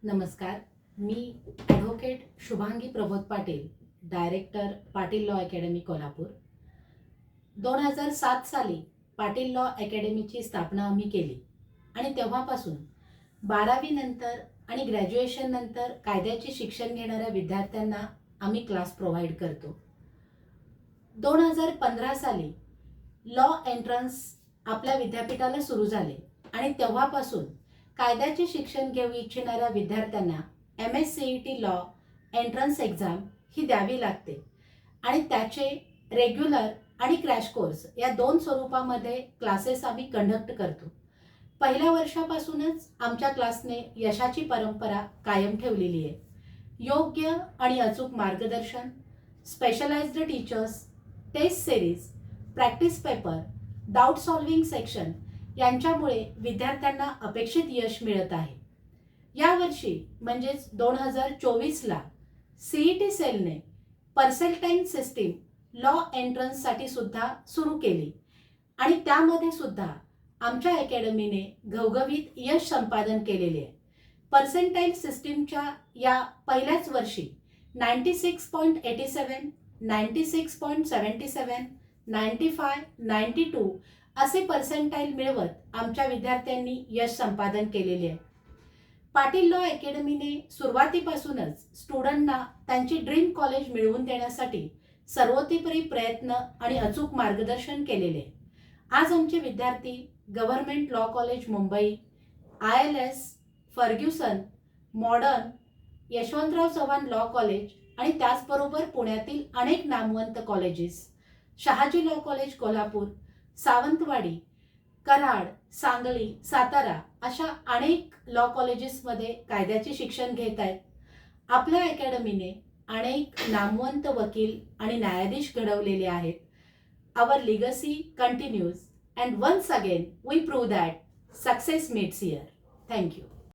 नमस्कार. मी advocate Shubhangi Prabodh Patil, director Patil Law Academy Kolhapur. 2007 साली पाटील लॉ अकॅडमीची स्थापना आम्ही केली आणि तेव्हापासून 12वी नंतर आणि ग्रॅज्युएशन नंतर कायद्याचे शिक्षण घेणाऱ्या विद्यार्थ्यांना आम्ही क्लास प्रोव्हाइड करतो. 2015 साली लॉ एंट्रन्स आपल्या विद्यापीठाला सुरू झाले आणि तेव्हापासून कायद्याचे शिक्षण घेऊ इच्छिणाऱ्या विद्यार्थ्यांना MSCET लॉ एंट्रन्स एक्झाम ही द्यावी लागते आणि त्याचे रेग्युलर आणि क्रॅश कोर्स या दोन स्वरूपामध्ये क्लासेस आम्ही कंडक्ट करतो. पहिल्या वर्षापासूनच आमच्या क्लासने यशाची परंपरा कायम ठेवलेली आहे. योग्य आणि अचूक मार्गदर्शन, specialised teachers, test series, practice paper, doubt solving section यांच्यामुळे विद्यार्थ्यांना अपेक्षित यश मिळत आहे. यावर्षी म्हणजेच 2024ला CET सेलने पर्सेंटाईल सिस्टीम लॉ एंट्रन्ससाठी सुद्धा सुरू केली आणि त्यामध्ये सुद्धा आमच्या अकॅडमीने घवघवीत यश संपादन केलेले आहे. पर्सेंटाईल सिस्टीमच्या या पहिल्याच वर्षी 96.87, 96.77, 95, 92 असे पर्सेंटाईल मिळवत आमच्या विद्यार्थ्यांनी यश संपादन केलेले आहे. पाटील लॉ अकॅडमीने सुरुवातीपासूनच स्टुडंटना त्यांची ड्रीम कॉलेज मिळवून देण्यासाठी सर्वतोपरी प्रयत्न आणि अचूक मार्गदर्शन केलेले आहे. आज आमचे विद्यार्थी government law college Mumbai, ILS, Fergusson, modern, Yashwantrao Chavan law college आणि त्याचबरोबर पुण्यातील अनेक नामवंत colleges, Shahaji law college Kolhapur, Sawantwadi, Karad, Sangli, Satara अशा अनेक लॉ कॉलेजेसमध्ये कायद्याचे शिक्षण घेत आहेत. आपल्या अकॅडमीने अनेक नामवंत वकील आणि न्यायाधीश घडवलेले आहेत. Our legacy continues and once again we prove that success meets here. Thank you.